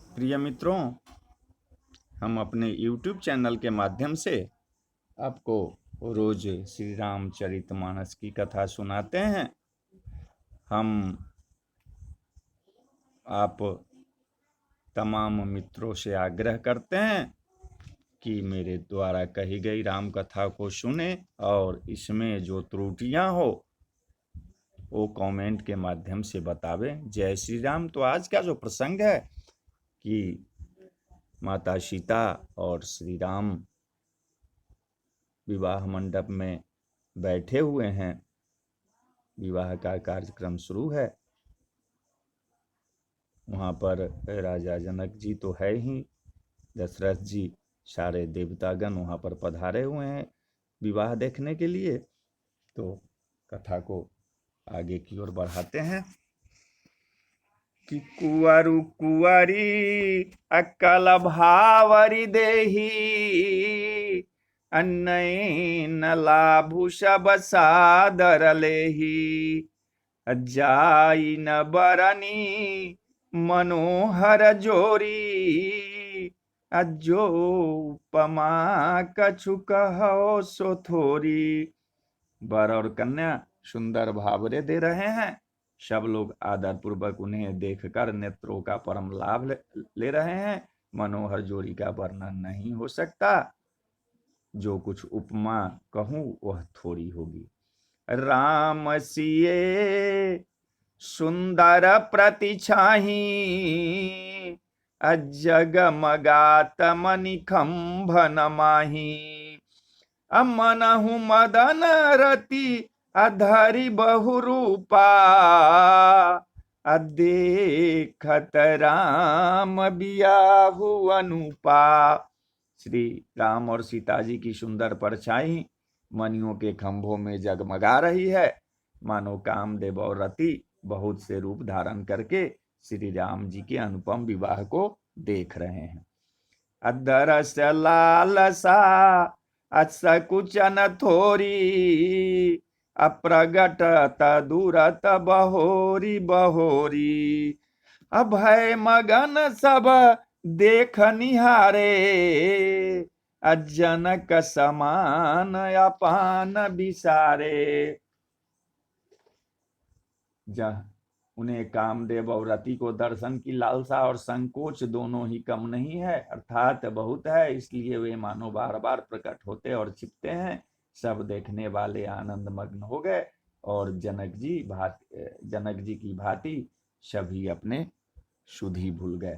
प्रिय मित्रों, हम अपने YouTube चैनल के माध्यम से आपको रोज श्री रामचरितमानस की कथा सुनाते हैं। हम आप तमाम मित्रों से आग्रह करते हैं कि मेरे द्वारा कही गई राम कथा को सुने और इसमें जो त्रुटियां हो वो कमेंट के माध्यम से बतावें। जय श्री राम। तो आज का जो प्रसंग है कि माता सीता और श्री राम विवाह मंडप में बैठे हुए हैं, विवाह का कार्यक्रम शुरू है। वहाँ पर राजा जनक जी तो है ही, दशरथ जी, सारे देवतागण वहाँ पर पधारे हुए हैं विवाह देखने के लिए। तो कथा को आगे की ओर बढ़ाते हैं कि कुंवरु कुंवरी अकल भावरी देही, अन्नयन लाभु सब सादर लेही, जाई न बरनी मनोहर जोरी, अजो उपमा कछु कहो सो थोरी। वर और कन्या सुंदर भावरे दे रहे हैं। सब लोग आदर पूर्वक उन्हें देखकर नेत्रों का परम लाभ ले रहे हैं। मनोहर जोड़ी का वर्णन नहीं हो सकता, जो कुछ उपमा कहूं वह थोड़ी होगी। राम सिए सुंदर प्रतिछाही, अजगमगात मणिखंभन माही, अमनहु मदन रति अधरि बहुरूपा, अदेखत राम बियाहु अनुपा। श्री राम और सीता जी की सुंदर परछाई मणियों के खंभों में जगमगा रही है, मानो कामदेव और रति बहुत से रूप धारण करके श्री राम जी के अनुपम विवाह को देख रहे हैं। अदरस लालसा असकुचन थोरी, अप्रगटत दूरत बहोरी बहोरी, अभय मगन सब देख निहारे, अजनक समान अपान बिसारे। उन्हें कामदेव और रति को दर्शन की लालसा और संकोच दोनों ही कम नहीं है, अर्थात बहुत है, इसलिए वे मानो बार बार प्रकट होते और छिपते हैं। सब देखने वाले आनंद मग्न हो गए और जनक जी की भांति सभी अपने सुधि भूल गए।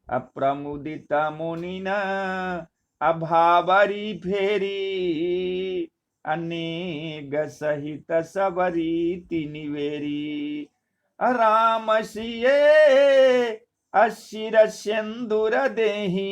अप्रमुदित मुनिन अभावरी फेरी, अनेक सहित सबरीति निवेरी, राम सिए अशिर सिंदूर देही,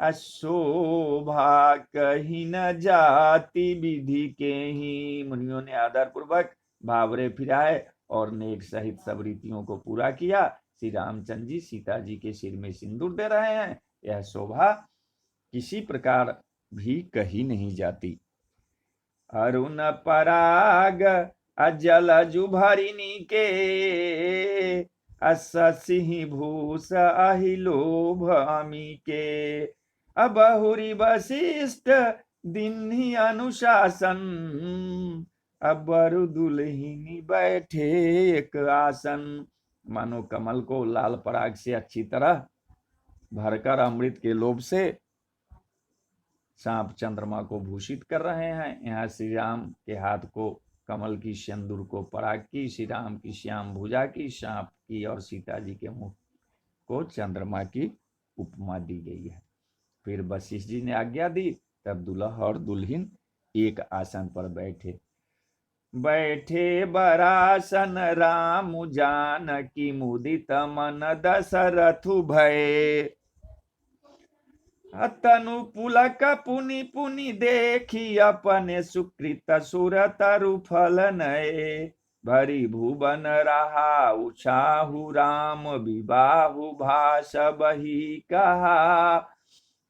अशोभा कही न जाति विधि के ही। मुनियों ने आदर पूर्वक भावरे फिराए और नेक सहित सब रीतियों को पूरा किया। श्री रामचंद्र जी सीता जी के सिर में सिंदूर दे रहे हैं। यह शोभा किसी प्रकार भी कही नहीं जाती। अरुण पराग अजल जुभरिनी के, अस सिंह भूष अहिलोभ अमी के, अबहुरी वशिष्ठ दिन्ही अनुशासन, अबरु दुल्हिनी बैठे एक आसन। मानो कमल को लाल पराग से अच्छी तरह भरकर अमृत के लोभ से सांप चंद्रमा को भूषित कर रहे हैं। यहाँ श्री राम के हाथ को कमल की सिंदूर को पराग की, श्री राम की श्याम भुजा की सांप की और सीता जी के मुख को चंद्रमा की उपमा दी गई है। फिर वशिष्ठ जी ने आज्ञा दी, तब दुल्हा और दुल्हन एक आसन पर बैठे। बैठे बरासन राम जानकी, मुदित मन दशरथु भय, तनु पुलक पुनि पुनि देखी, अपने सुकृत सुर तरु फल नए, भरी भुवन रहा उछाहु राम विबाहु भाष बही कहा,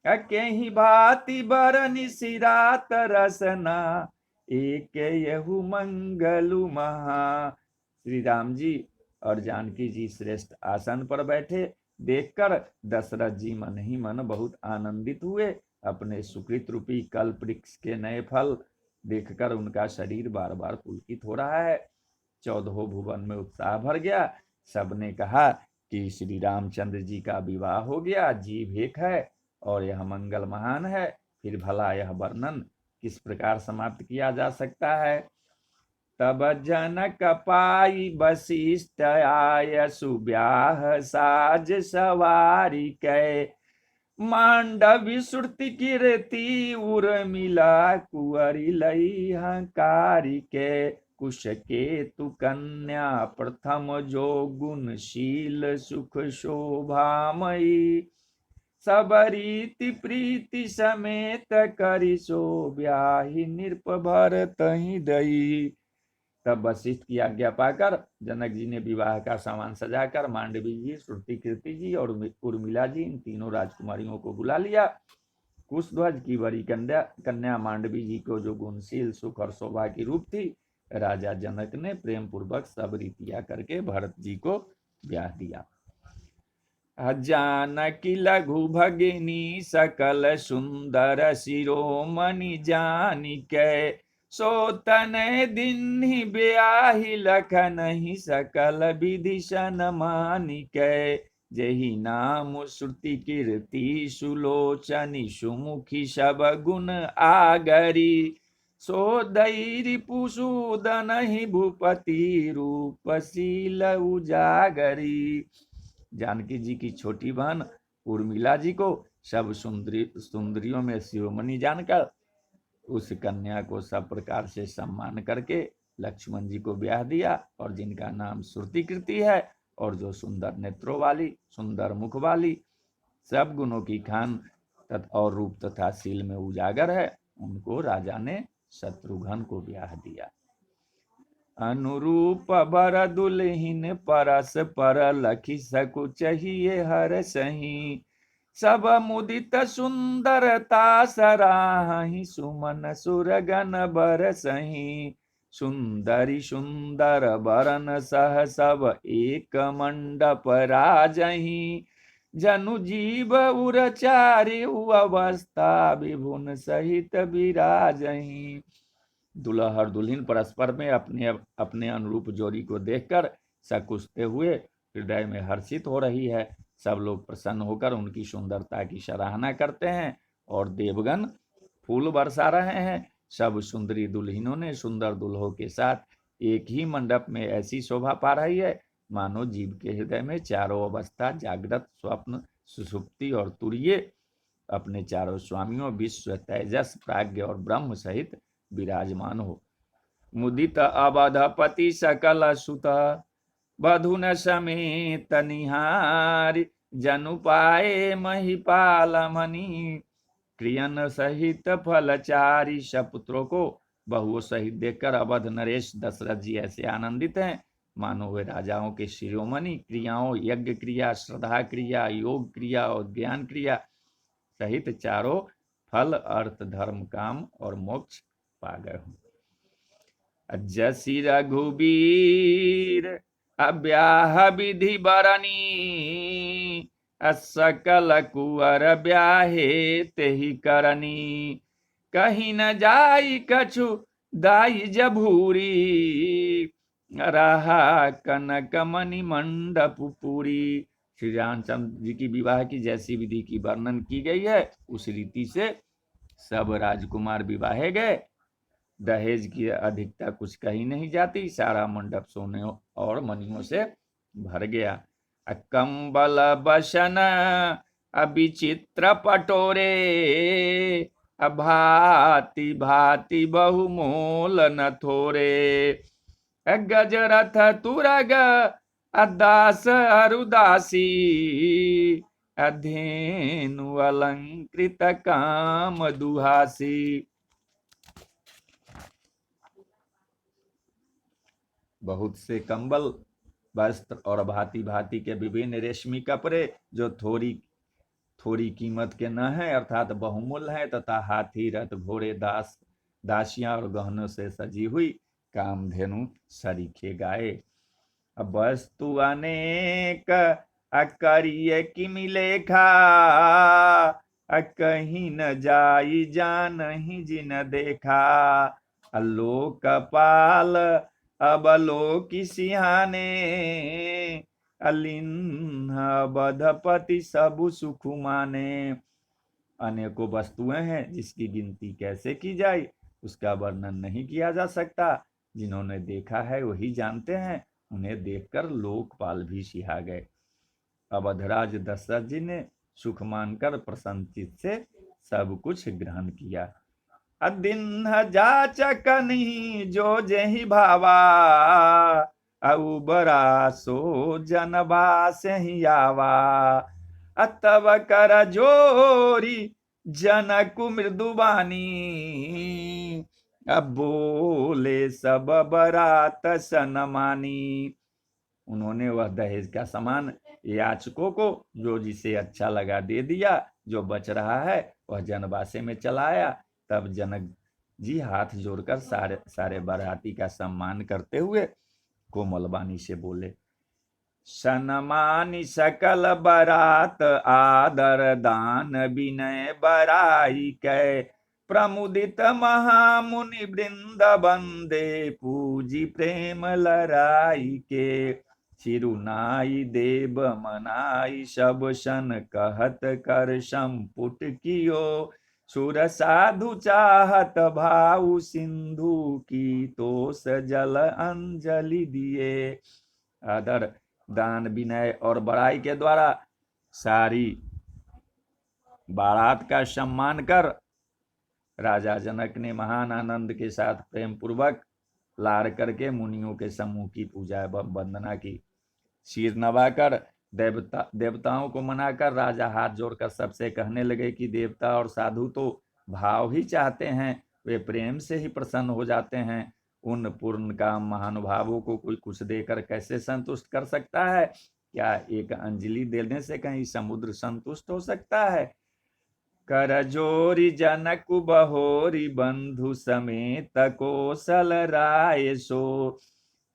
केहि भांति बरनि सिरात रसना, एक यहु मंगलु महा। श्री राम जी और जानकी जी श्रेष्ठ आसन पर बैठे देखकर दशरथ जी मन ही मन बहुत आनंदित हुए। अपने सुकृत रूपी कल्प वृक्ष के नए फल देखकर उनका शरीर बार बार पुलकित हो रहा है। 14 भुवन में उत्साह भर गया। सबने कहा कि श्री रामचंद्र जी का विवाह हो गया, जीव एक है और यह मंगल महान है। फिर भला यह वर्णन किस प्रकार समाप्त किया जा सकता है। तब जनक पाई वशिष्ठ आय सुब्याह साज सवारी कै मांडवी श्रुति कीर्ति उर्मिला कुंवरी लई हंकारी के कुश के तु कन्या प्रथम जो गुणशील सुख शोभामयी सब रीति प्रीति समेत करि सो ब्याहि नृप भर तहि दई। तब वशिष्ठ की आज्ञा पाकर जनक जी ने विवाह का सामान सजाकर मांडवी जी, श्रुति कीर्ति जी और उर्मिला जी इन तीनों राजकुमारियों को बुला लिया। कुशध्वज की बड़ी कन्या मांडवी जी को जो गुणशील सुख और शोभा की रूप थी, राजा जनक ने प्रेम पूर्वक सब रीतियां करके भरत जी को ब्याह दिया। जानकी लघु भगिनी सकल सुंदर शिरोमणि जानिकै सो तनय दिन्हि ब्याहि लखनहि सकल विधि सनमानिकै जेहि नाम श्रुति कीर्ति सुलोचनि सुमुखी सब गुण आगरी सो दैरि पुसूदनहि भूपति रूपशील उजागरी। जानकी जी की छोटी बहन उर्मिला जी को सब सुंदरियों में शिरोमणि जानकर उस कन्या को सब प्रकार से सम्मान करके लक्ष्मण जी को ब्याह दिया और जिनका नाम श्रुति कीर्ति है और जो सुंदर नेत्रों वाली, सुंदर मुख वाली, सब गुणों की खान और रूप तथा शील में उजागर है, उनको राजा ने शत्रुघ्न को ब्याह दिया। अनुरूप बर दुल्हिन परस पर लखी सकु चाहिए हर सही सब मुदित सुंदरता सराहि सुमन सुरगन बरसहि सुंदरी सुंदर बरन सह सब एक मंडप राजहि जनु जीव उरचारि अवस्था विभुन सहित विराजहि। दुल्हा और दुल्हन परस्पर में अपने अपने अनुरूप जोड़ी को देखकर सकुचते हुए हृदय में हर्षित हो रही है। सब लोग प्रसन्न होकर उनकी सुंदरता की सराहना करते हैं और देवगण फूल बरसा रहे हैं। सब सुंदरी दुल्हनों ने सुंदर दुल्हों के साथ एक ही मंडप में ऐसी शोभा पा रही है मानो जीव के हृदय में चारों अवस्था जागृत, स्वप्न, सुषुप्ति और तुरीय अपने चारों स्वामियों विश्व, तेजस, प्राज्ञ और ब्रह्म सहित विराजमान हो। मुदित अवधपति सकल सुत बधुन समेत निहारी जनु पाए महिपाल मणि क्रियन सहित फलचारी। सपुत्रों को बहुओं सहित देखकर अवध नरेश दशरथ जी ऐसे आनंदित हैं मानो वे राजाओं के शिरोमणि क्रियाओं, यज्ञ क्रिया, श्रद्धा क्रिया, योग क्रिया और ज्ञान क्रिया सहित चारों फल, अर्थ, धर्म, काम और मोक्ष पा गए हूं। जसी रघुबीर अब्याह विधि बरनी सकल कुंवर ब्याहे तेहि करनी कहीं न जाई कछु दाई जभूरी रहा कनक मणि मंडप पूरी। श्री रामचंद्र जी की विवाह की जैसी विधि की वर्णन की गई है उस रीति से सब राजकुमार विवाहे गए। दहेज की अधिकता कुछ कही नहीं जाती, सारा मंडप सोने और मणियों से भर गया। कंबल बसन अविचित्र पटोरे भांति भांति बहुमोल न थोरे गजरथ तुरग अदास अरुदासी अधेनु अलंकृत काम दुहासी। बहुत से कंबल, वस्त्र और भांति भांति के विभिन्न रेशमी कपड़े जो थोड़ी कीमत के न है अर्थात बहुमूल्य है तथा हाथी, रथ, घोड़े, दासियां और गहनों से सजी हुई कामधेनु, सरीखे गाय अब वस्तु अनेक करिय कि मिलेखा, कहीं न जाई जानहि जिन देखा। लोकपाल अब लोकी सिहाने, अलिन्ह बधपति सबु सुख माने। अनेकों वस्तुएं हैं जिसकी गिनती कैसे की जाए, उसका वर्णन नहीं किया जा सकता। जिन्होंने देखा है वही जानते हैं, उन्हें देखकर लोकपाल भी सिहा गए। अवधराज दशरथ जी ने सुख मानकर प्रसन्नचित से सब कुछ ग्रहण किया। अदिन जाचकनी जो जेहि भावा, बरा सो जनबा से ही आवा। अतव कर जोरी जनक मृदुबानी, अब बोले सब बरात सनमानी। उन्होंने वह दहेज का सामान याचकों को जो जिसे अच्छा लगा दे दिया, जो बच रहा है वह जनवासे में चलाया। तब जनक जी हाथ जोड़कर सारे सारे बाराती का सम्मान करते हुए कोमल वाणी से बोले, सनमानि सकल बरात आदर दान विनय बराई कै। प्रमुदित महामुनि वृंद बंदे पूजी प्रेम लराई के। चिरुनाई देव मनाई सब सन कहत कर संपुट कियो। सुर साधु चाहत भाऊ सिंधु की तोष जल अंजलि दिए। आदर दान विनय और बड़ाई के द्वारा सारी बारात का सम्मान कर राजा जनक ने महान आनंद के साथ प्रेम पूर्वक लाड़ करके मुनियों के समूह की पूजा एवं वंदना की। सिर नवाकर देवताओं को मनाकर राजा हाथ जोड़कर सबसे कहने लगे कि देवता और साधु तो भाव ही चाहते हैं, वे प्रेम से ही प्रसन्न हो जाते हैं। उन पूर्ण काम महानुभावों को कोई कुछ देकर कैसे संतुष्ट कर सकता है? क्या एक अंजलि देने से कहीं समुद्र संतुष्ट हो सकता है? कर जोरी जनक बहोरी बंधु समेत कौशल राय सो।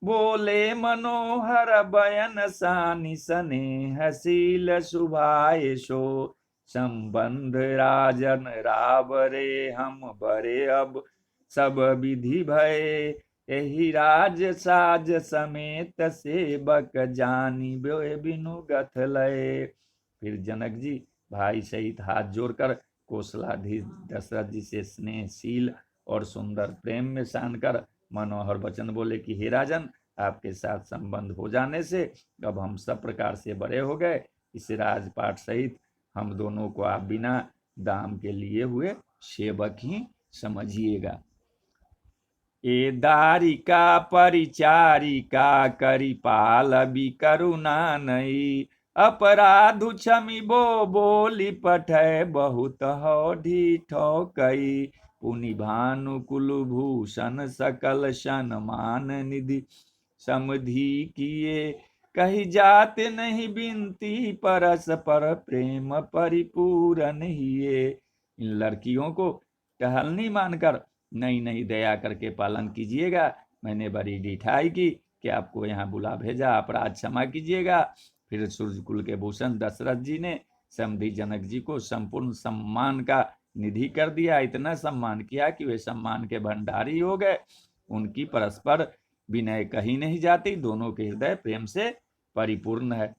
बोले मनोहर बयन सानि स्नेहशील शुभाय सो। संबंध राजन रावरे हम बरे अब सब विधि भय। यही राज साज समेत सेवक जानी बिनु गथ लय। फिर जनक जी भाई सहित हाथ जोड़कर कौशलाधीश दशरथ जी से स्नेहशील और सुंदर प्रेम में सानकर मनोहर वचन बोले कि हे राजन, आपके साथ संबंध हो जाने से अब हम सब प्रकार से बड़े हो गए। इस राजपाट सहित हम दोनों को आप बिना दाम के लिए हुए सेवक ही समझिएगा। ए दारिका परिचारिका करिपाल भी करुणा नहीं। अपराधु क्षमी बो बोली पठय बहुत हौढी ठोकई। पुनि भानु कुलभूषण सकल सन्मान निधि समधि किए। कही जाते नहीं बिनती परस्पर प्रेम परिपूर्ण हिए। इन लड़कियों को टहल नहीं मानकर नहीं नहीं दया करके पालन कीजिएगा। मैंने बड़ी ढिठाई की कि आपको यहाँ बुला भेजा, अपराध क्षमा कीजिएगा। फिर सूर्यकुल के भूषण दशरथ जी ने समधी जनक जी को संपूर्ण सम्मान का निधि कर दिया। इतना सम्मान किया कि वे सम्मान के भंडारी हो गए। उनकी परस्पर विनय कहीं नहीं जाती, दोनों के हृदय प्रेम से परिपूर्ण है।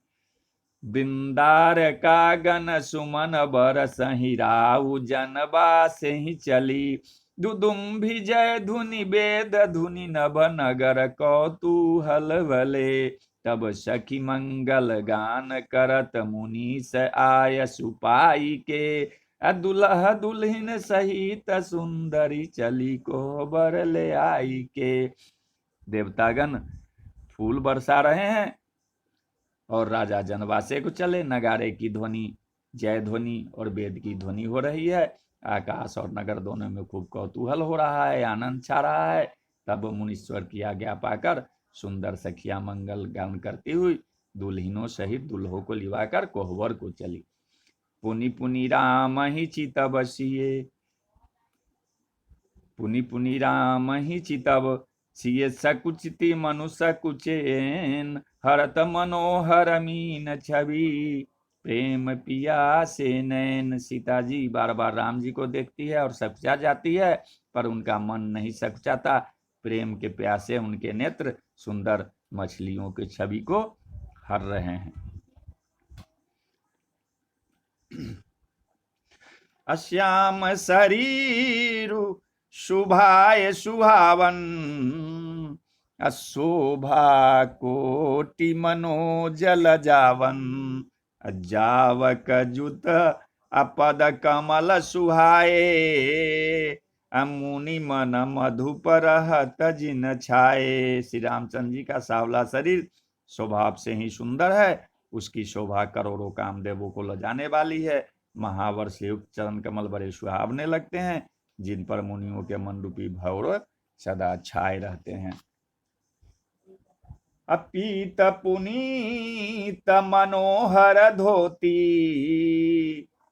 बिंदार का गन सुमन बरसहि राउ जनबा से ही चली। दुदुम्भी जय धुनि वेद धुनि नभ नगर कौतूहल भले। तब सखी मंगल गान करत मुनीस आय सुपाई के। दुल्हा दुल्हन सहित सुंदरी चली को बर ले आई के। देवतागण फूल बरसा रहे हैं और राजा जनवासे को चले। नगारे की ध्वनि, जय ध्वनि और वेद की ध्वनि हो रही है। आकाश और नगर दोनों में खूब कौतूहल हो रहा है, आनंद छा रहा है। तब मुनीश्वर की आज्ञा पाकर सुंदर सखिया मंगल गान करती हुई दुल्हनों सहित दुल्हों को लिवाकर कोहबर को चली। पुनि पुनि राम ही चितब सिए, पुनि पुनि राम ही चितब सिय सकुचिति मनुष्य कुचेन हरत मनोहर मीन छवि। प्रेम पिया से नैन, सीता जी बार बार राम जी को देखती है और सकुचा जाती है, पर उनका मन नहीं सकुचाता। प्रेम के प्यासे उनके नेत्र सुंदर मछलियों की छवि को हर रहे हैं। अश्याम शरीरु शुभाय सुहावन, अशोभा कोटि मनोजल जावन। जावक जुत अपद कमल सुहाए, मुनि मन मधुपर जिन छाए। श्री रामचंद्र जी का सांवला शरीर स्वभाव से ही सुंदर है, उसकी शोभा करोड़ों कामदेवों को लजाने वाली है। महावर्ष युक्त चरण कमल बड़े सुहावने लगते हैं, जिन पर मुनियों के मन रूपी भौर सदा छाए रहते हैं। अपीत पुनीत मनोहर धोती,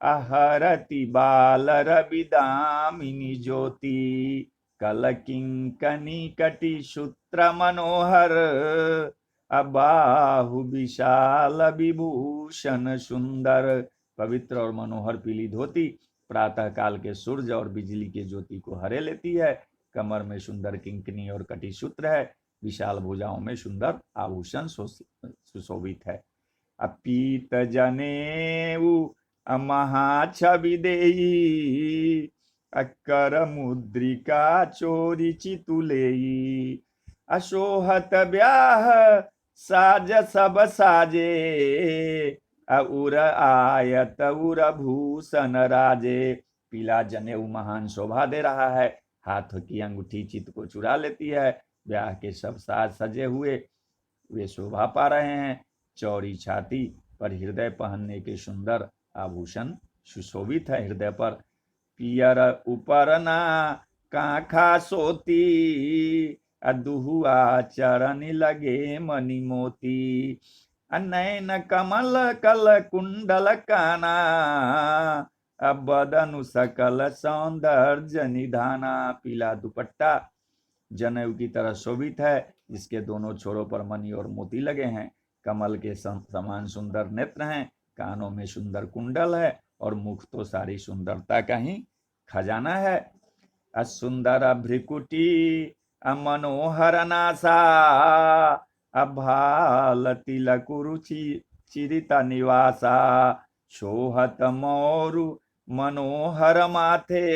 अहरति बाल रविदामिनी ज्योति। कल किंकनी कटि सूत्र मनोहर, अबाहु विशाल विभूषण सुंदर। पवित्र और मनोहर पीली धोती प्रातः काल के सूर्य और बिजली के ज्योति को हरे लेती है। कमर में सुंदर किंकनी और कटी सूत्र है, विशाल भुजाओं में सुंदर आभूषण सुशोभित है। अपीत जनेऊ महाछवि देई, अकर मुद्रिका चोरी चितुलेई। अशोहत ब्याह साज सब साजे, उर आयत उर भूषण राजे। पीला जनेऊ महान शोभा दे रहा है, हाथ की अंगूठी चित्त को चुरा लेती है। ब्याह के सब साज सजे हुए वे शोभा पा रहे हैं। चौड़ी छाती पर हृदय पहनने के सुंदर आभूषण सुशोभित है हृदय पर। पियर उपरना काखा सोती, दुहुआ चरण लगे मणि मोती। नैन कमल कल कुंडल काना, बदनु सकल सौंदर्य निधाना। पीला दुपट्टा जनेऊ की तरह शोभित है, जिसके दोनों छोरों पर मणि और मोती लगे हैं। कमल के समान सुंदर नेत्र हैं, कानों में सुंदर कुंडल है और मुख तो सारी सुंदरता का ही खजाना है। असुंदर भ्रिकुटी मनोहर नासा, अभाल तिलक रुचि चिरिता निवासा। शोहत मोरु मनोहर माथे,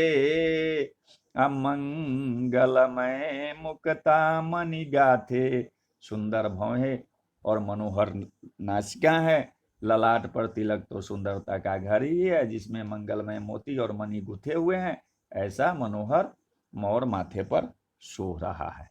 अमंगलमय मुक्ता मणि गाथे। सुंदर भौहें और मनोहर नासिका है, ललाट पर तिलक तो सुंदरता का घर ही है, जिसमें मंगलमय मोती और मणि गुथे हुए हैं। ऐसा मनोहर मोर माथे पर शोभ रहा है।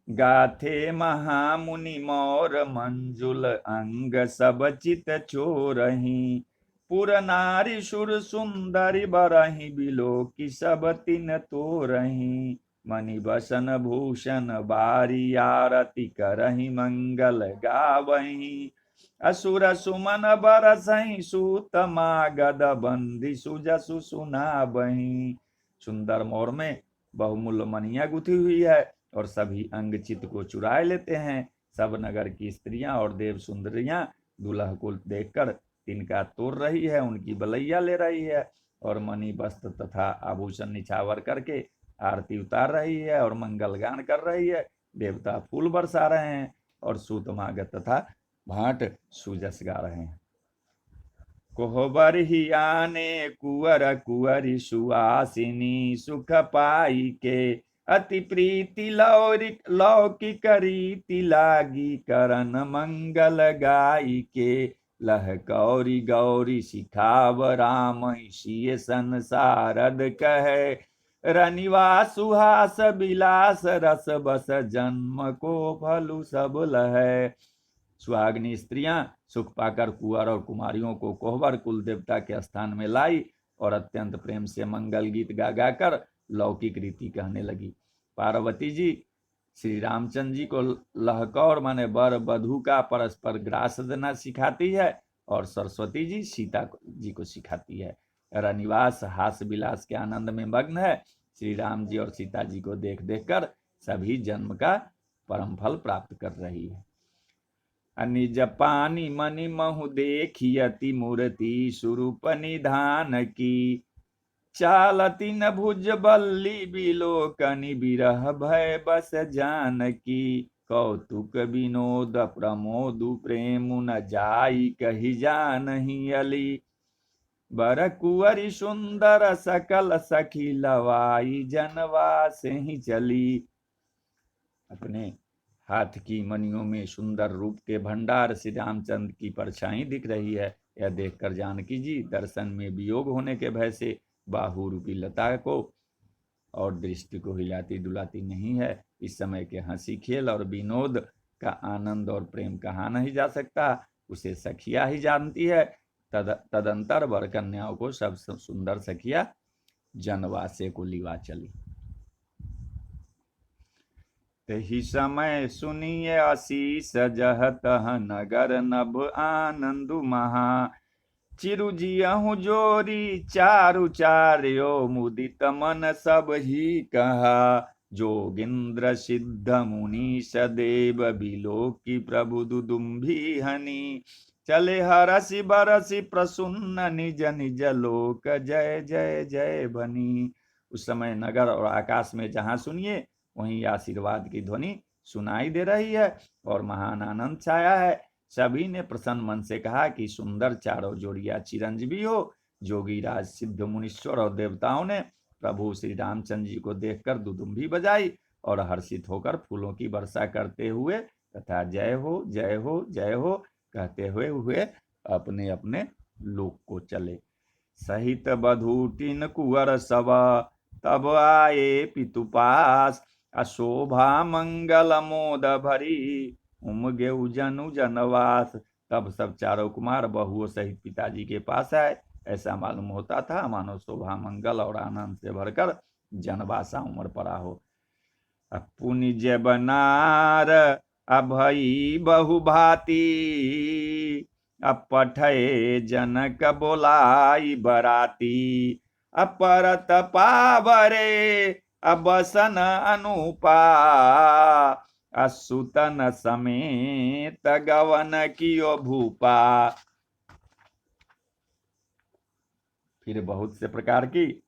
गाथे महामुनि मोर मंजुल अंग, सब चित चोरही। पुर नारी सुर सुंदरी बरही, बिलो की सब तिन तोरही। मणि बसन भूषण बारी, आरती करही मंगल गावही। असुर सुमन बरसही, सूत मागध बंदी सुजसु सुनाबही। सुंदर मोर में बहुमूल्य मणियां गुथी हुई है और सभी अंग चित्त को चुराए लेते हैं। सब नगर की स्त्रियां और देव सुंदरियां दुल्हा को देखकर तिनका तोड़ रही है, उनकी बलैया ले रही है और मणि वस्त्र तथा आभूषण निछावर करके आरती उतार रही है और मंगल गान कर रही है। देवता फूल बरसा रहे हैं और सूतमागत तथा भाट सुजस गा रहे हैं। कोहबर ही आने कुंवर कुंवरी सुहासिनी, सुख पाई के अति प्रीति लौकिक रीति लागी। करन मंगल गाई के, लह गौरी गौरी सिखाव राम, सिय संसारद कहे। रनिवा सुहास बिलास रस बस, जन्म को फलु सब लहे। सुहागनी स्त्रियां सुख पाकर कुंवर और कुमारियों को कोहबर कुल देवता के स्थान में लाई और अत्यंत प्रेम से मंगल गीत गा गा कर लौकिक रीति कहने लगी। पार्वती जी श्री रामचंद्र जी को लहकौर माने वर वधू का परस्पर ग्रास देना सिखाती है और सरस्वती जी सीता जी को सिखाती है। रनिवास हास विलास के आनंद में मग्न है, श्री राम जी और सीता जी को देख देख कर सभी जन्म का परम फल प्राप्त कर रही है। निज पानी मनि महु देखियति मूर्ति स्वरूप निधान की, चालती न भुज बल्ली बिलोकनि बिरह भय बस जानकी, कौतुक विनोद प्रमोद प्रेम न जाई कही जानहि अली, बर कुंवरी सुंदर सकल सखी लवाई जनवा से ही चली। अपने हाथ की मणियों में सुंदर रूप के भंडार श्री रामचंद्र की परछाई दिख रही है। यह देखकर जानकी जी दर्शन में वियोग होने के भय से बाहु रूपी लता को और दृष्टि को हिलाती डुलाती नहीं है। इस समय के हंसी खेल और विनोद का आनंद और प्रेम कहाँ नहीं जा सकता, उसे सखिया ही जानती है। तदंतर वर कन्याओं को सब सुंदर सखिया जनवासे को लिवा चली। तही समय सुनिए आशीष जह तह नगर नभ आनंदु महा, चिरुजियहु जोरी चारु चार्यो मुदित मन सब ही कहा, जोगिंद्र सिद्ध मुनि सदेव बिलोकी प्रभु दुदुम्भी हनि, चले हरसि बरसि प्रसुन्न निज निज लोक जय जय जय बनी। उस समय नगर और आकाश में जहां सुनिए वहीं आशीर्वाद की ध्वनि सुनाई दे रही है और महान आनंद छाया है। सभी ने प्रसन्न मन से कहा कि सुंदर चारों जोड़िया चिरंजीवी हो। जोगी राज सिद्ध मुनीश्वर और देवताओं ने प्रभु श्री रामचंद्र जी को देखकर दुदुम्भी बजाई और हर्षित होकर फूलों की वर्षा करते हुए तथा जय हो जय हो जय हो कहते हुए अपने अपने लोक को चले। सहित बधूटिन कुंवर सवा तब आए पितु पास, अशोभा मंगल मोद भरी उमगे जनु जनवास। तब सब चारों कुमार बहुओं सहित पिताजी के पास आए। ऐसा मालूम होता था मानो शोभा मंगल और आनंद से भरकर जनवासा उमड़ पड़ा हो। पुनि जबनार अभई बहुभाती, अपठे जनक बोलाई बराती, अपरत पावरे अबसन अनुपा, असुतन समेत गवन कियो भूपा। फिर बहुत से प्रकार की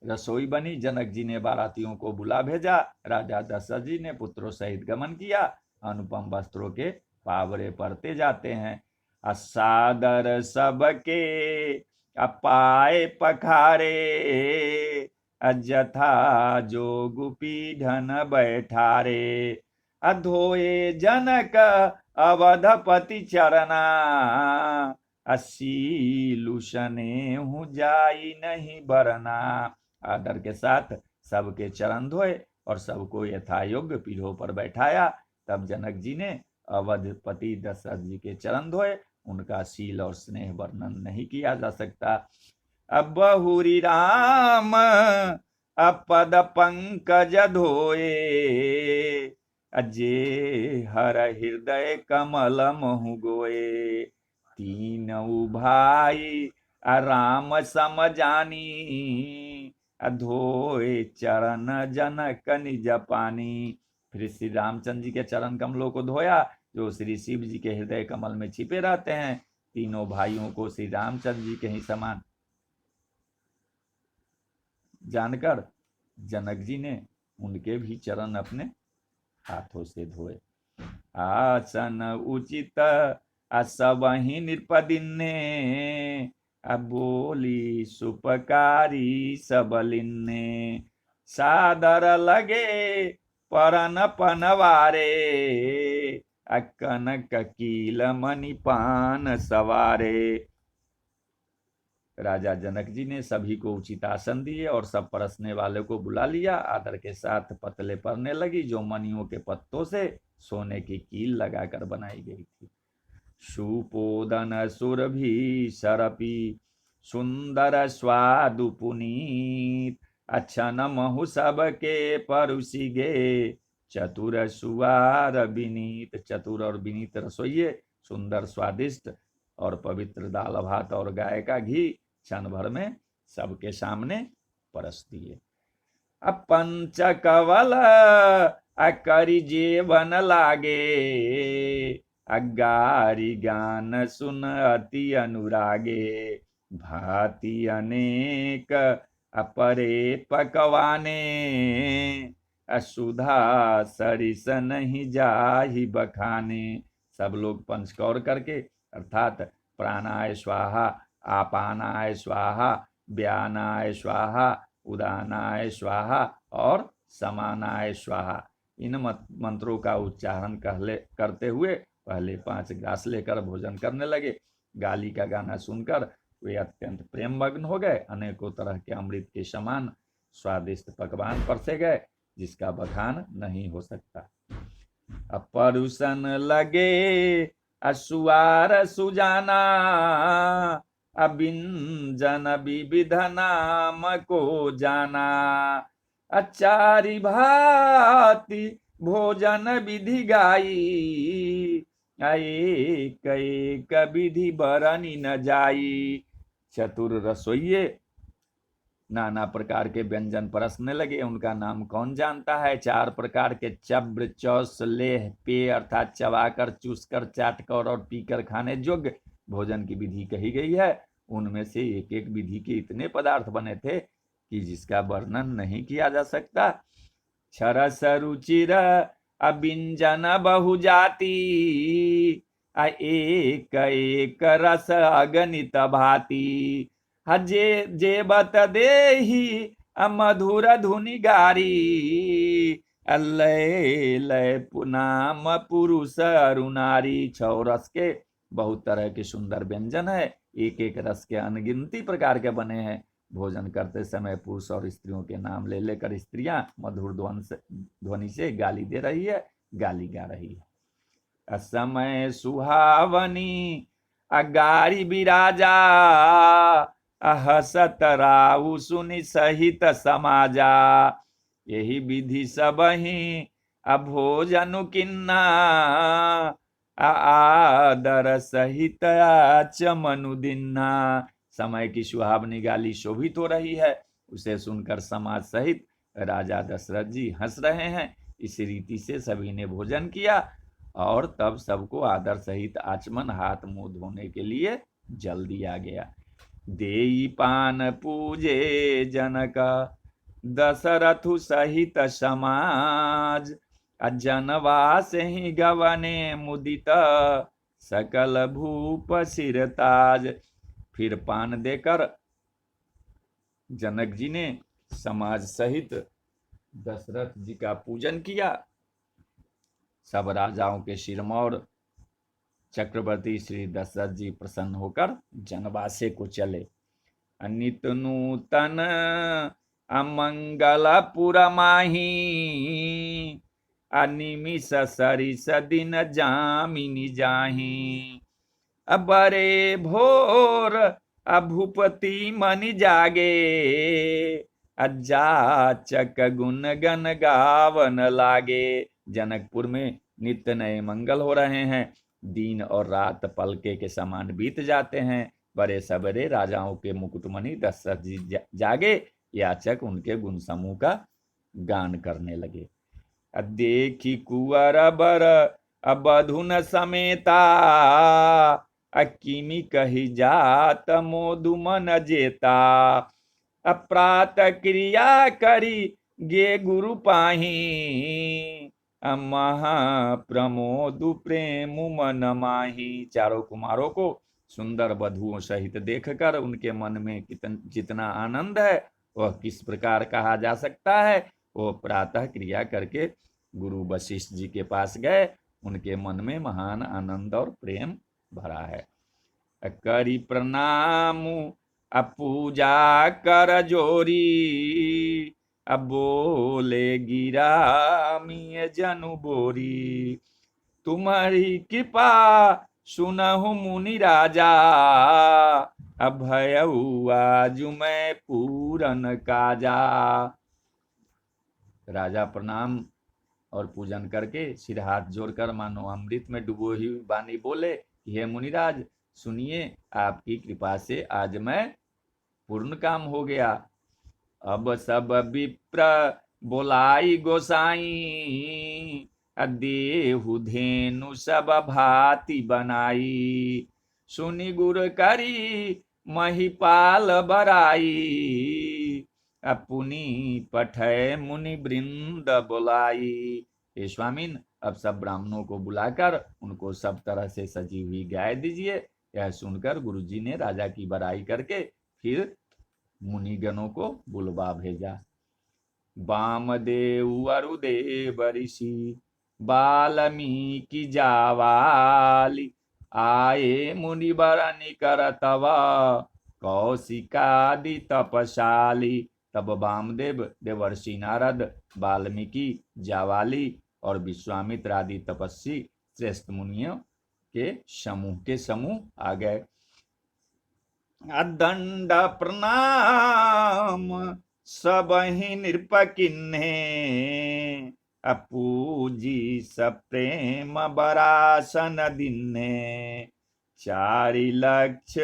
रसोई बनी। जनक जी ने बारातियों को बुला भेजा। राजा दशरथ जी ने पुत्रों सहित गमन किया। अनुपम वस्त्रों के पावरे पड़ते जाते हैं। असादर सबके अपाए पखारे, अजथा जोगुपी धन बैठारे, अधोए जनक अवधपति चरना, असीलुषने हूँ जाई नहीं बरना। आदर के साथ सबके चरण धोए और सबको यथायोग्य पीढ़ों पर बैठाया। तब जनक जी ने अवधपति दशरथ जी के चरण धोए। उनका शील और स्नेह वर्णन नहीं किया जा सकता। अब बहुरी राम अपद पंकज धोए, अजे हर हृदय कमल महु गोए। तीनऊ भाई राम सम जानी, धोए चरण जनक निज पानी। फिर श्री रामचंद्र जी के चरण कमलों को धोया जो श्री शिव जी के हृदय कमल में छिपे रहते हैं। तीनों भाइयों को श्री रामचंद्र जी के ही समान जानकर जनक जी ने उनके भी चरण अपने हाथों से धोए। आसन उचित असबहि नृपदिन्ने, बोली सुपकारी सबलिन्ने। सादर लगे परन पनवारे, कनक कील मणिपान सवारे। राजा जनक जी ने सभी को उचित आसन दिए और सब परसने वाले को बुला लिया। आदर के साथ पतले पड़ने लगी जो मणियों के पत्तों से सोने की कील लगाकर बनाई गई थी। सुपोदन सुरभि सरपी, सुंदर स्वादु पुनीत, अच्छन महु सबके परुसी गे, चतुर सुवार विनीत। चतुर और विनीत रसोइये सुंदर स्वादिष्ट और पवित्र दाल भात और गाय का घी क्षण भर में सबके सामने परस दिए। पंच कवल करी जेवन लागे, गारी गान सुन अति अनुरागे, भांति अनेक अपरे पकवाने, सुधा सरिस नहीं जाहि बखाने। सब लोग पंचकौर करके अर्थात प्राणाय स्वाहा, आपानाय स्वाहा, व्यानाय स्वाहा, उदानाय स्वाहा और समानाय स्वाहा, इन मंत्रों का उच्चारण करते हुए पहले 5 ग्रास लेकर भोजन करने लगे। गाली का गाना सुनकर वे अत्यंत प्रेम मग्न हो गए। अनेकों तरह के अमृत के समान स्वादिष्ट पकवान परसे गए, जिसका बखान नहीं हो सकता। परुषन लगे असुआर सुजाना, अबिंजन विविध नाम को जाना, अचारी भांति भोजन विधि गाई, एक एक विधि बरनी न जाई। चतुर रसोइये नाना प्रकार के व्यंजन परसने लगे। उनका नाम कौन जानता है। 4 प्रकार के चब्र चौस लेह पेय अर्थात चबाकर चूसकर चाटकर और पीकर खाने योग्य भोजन की विधि कही गई है। उनमें से एक एक विधि के इतने पदार्थ बने थे कि जिसका वर्णन नहीं किया जा सकता। क्षरस रुचिर अबिंजन बहुजाति, एक एक रस अगणित भांति, हजे जेबत देही मधुर धुनि गारी, लय लय पुनाम पुरुष अरुणारी। 6 रस के बहुत तरह के सुंदर व्यंजन है, एक एक रस के अनगिनती प्रकार के बने हैं। भोजन करते समय पुरुष और स्त्रियों के नाम ले लेकर स्त्रियां मधुर ध्वनि से गाली दे रही है, गाली गा रही है। असमय सुहावनी अगारी बिराजा, हसत राउ सुनि सहित समाजा, यही विधि सबहि भोजन किन्ना, आदर सहित आचमनु दिन्ना। समय की सुहावनी गाली शोभित हो रही है, उसे सुनकर समाज सहित राजा दशरथ जी हंस रहे हैं। इस रीति से सभी ने भोजन किया और तब सबको आदर सहित आचमन हाथ मुंह धोने के लिए जल दिया गया। देई पान पूजे जनक दशरथु सहित समाज, जनवास ही गवने मुदित सकल भूप सिरताज। फिर पान देकर जनक जी ने समाज सहित दशरथ जी का पूजन किया। सब राजाओं के सिरमौर चक्रवर्ती श्री दशरथ जी प्रसन्न होकर जनवासे को चले। नित नूतन अमंगलपुर माही, अनिमिष सरिस दिन जामिनी जाही, बरे भोर भूपति मनि जागे, जाचक गुण गन गावन लागे। जनकपुर में नित्य नए मंगल हो रहे हैं, दिन और रात पलके के समान बीत जाते हैं। बड़े सबरे राजाओं के मुकुटमणि दशरथ जी जागे, याचक उनके गुण समूह का गान करने लगे। देखी कुंवर बर बधुन समेता, किमि कही जात मोदु मन जेता, प्रात क्रिया करी गे गुरु पाही, महाप्रमोदु प्रेम मन माही। चारों कुमारों को सुंदर वधुओं सहित देखकर उनके मन में जितना आनंद है वह किस प्रकार कहा जा सकता है। वो प्रातः क्रिया करके गुरु वशिष्ठ जी के पास गए, उनके मन में महान आनंद और प्रेम भरा है। करी प्रणाम पूजा कर जोरी, बोले गिरामी जनु बोरी, तुम्हारी कृपा सुनहु मुनि राजा, भयउ आजु मैं पूरन काजा। राजा प्रणाम और पूजन करके सिर हाथ जोड़कर मानो अमृत में डूबो ही बानी बोले, हे मुनिराज सुनिए, आपकी कृपा से आज मैं पूर्ण काम हो गया। अब सब विप्र बोलाई गोसाई, देहु धेनु सब भांति बनाई, सुनि गुर करी महिपाल बराई, अपुनि पठय मुनि वृंद बुलाई। हे स्वामिन, अब सब ब्राह्मणों को बुलाकर उनको सब तरह से सजी हुई गाय दीजिए। यह सुनकर गुरुजी ने राजा की बड़ाई करके फिर मुनिगणों को बुलवा भेजा। वामदेव अरुदेव ऋषि वाल्मीकि जावाली, आए मुनिवर निकर तव कौशिकादि तपशाली। तब वामदेव, देवर्षि नारद, वाल्मीकि, जावाली और विश्वामित्र आदि तपस्वी श्रेष्ठ मुनियों के समूह आ गए। दंड प्रणाम सबहि नृपकिन्हे, अपूजी सप्रेम बरासन दिन्हे। 4 लक्ष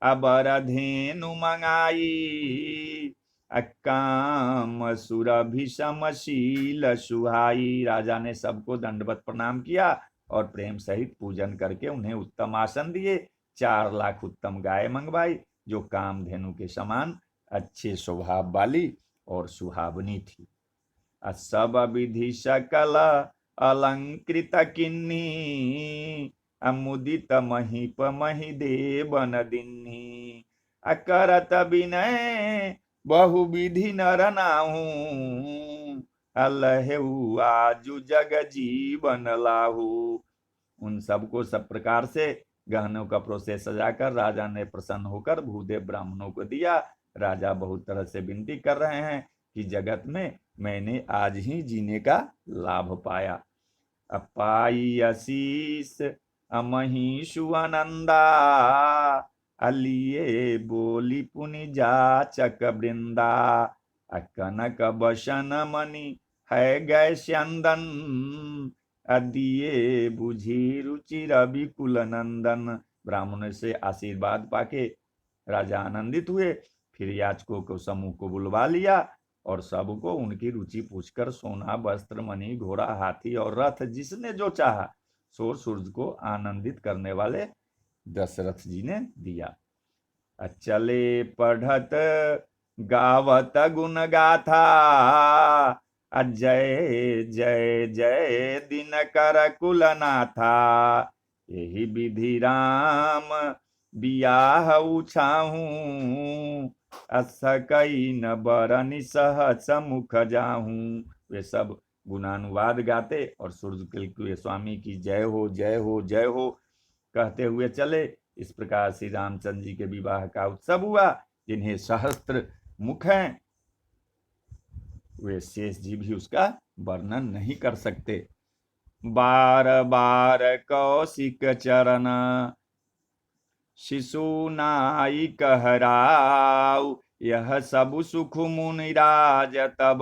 अबर धेनु मंगाई, अकाम सुरभि समशील सुहाई। राजा ने सबको दंडवत प्रणाम किया और प्रेम सहित पूजन करके उन्हें उत्तम आसन दिए। 4 लाख उत्तम गाय मंगवाई जो कामधेनु के समान अच्छे स्वभाव वाली और सुहावनी थी। सब विधि सकल अलंकृत किन्नी, अमुदित महीप मही देवन दिन्नी। अकरत विनय बहु विधि नर नाहू, अलहु आजु जग जीवन लाहू। उन सबको सब प्रकार से गहनों का प्रोसेस सजाकर राजा ने प्रसन्न होकर भूदेव ब्राह्मणों को दिया। राजा बहुत तरह से विनती कर रहे हैं कि जगत में मैंने आज ही जीने का लाभ पाया। अपाई आशीष अमहीषु आनंदा, अलिए बोली पुनि जाचक वृंदा। कनक बसन मणि है गए स्यंदन, अदिये बुझी रुचि रवि कुल नंदन। ब्राह्मणों से आशीर्वाद पाके राजा आनंदित हुए। फिर याचकों को समूह को बुलवा लिया और सबको उनकी रुचि पूछकर सोना, वस्त्र, मणि, घोड़ा, हाथी और रथ जिसने जो चाहा सो सूर्य को आनंदित करने वाले दशरथ जी ने दिया। चले पढ़त गावत गुण गाथा, जय जय जय दिनकर कुलनाथा। यही विधि राम बियाह उछाहू, असकई न बरनि सहज मुख जाहू। वे सब गुणानुवाद गाते और सूर्य के स्वामी की जय हो जय हो जय हो कहते हुए चले। इस प्रकार श्री रामचंद्र जी के विवाह का उत्सव हुआ। जिन्हें सहस्त्र मुख हैं वे शेष जी भी उसका वर्णन नहीं कर सकते। बार बार कौशिक चरण शिशु नाई कहराऊ, यह सब सुख मुनिराज तब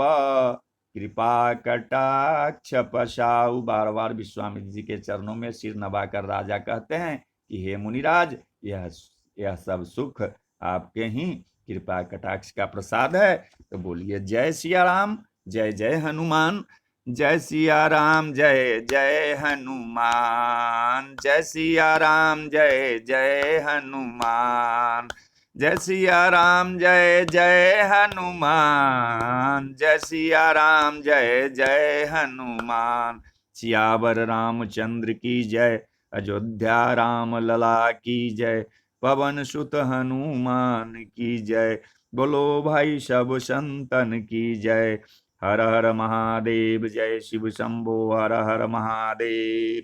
कृपा कटाक्ष पशाऊ। बार बार विश्वामित्र जी के चरणों में सिर नवाकर राजा कहते हैं कि हे मुनिराज, यह सब सुख आपके ही कृपा कटाक्ष का प्रसाद है। तो बोलिए जय सिया राम, जय जय हनुमान। जय सिया राम, जय जय हनुमान। जय सिया राम, जय जय हनुमान। जय सिया राम, जय जय हनुमान। जय सिया राम, जय जय हनुमान। सियावर रामचंद्र की जय, अयोध्या राम लला की जय, पवन सुत हनुमान की जय। बोलो भाई सब संतन की जय। हर हर महादेव, जय शिव शंभो, हर हर महादेव।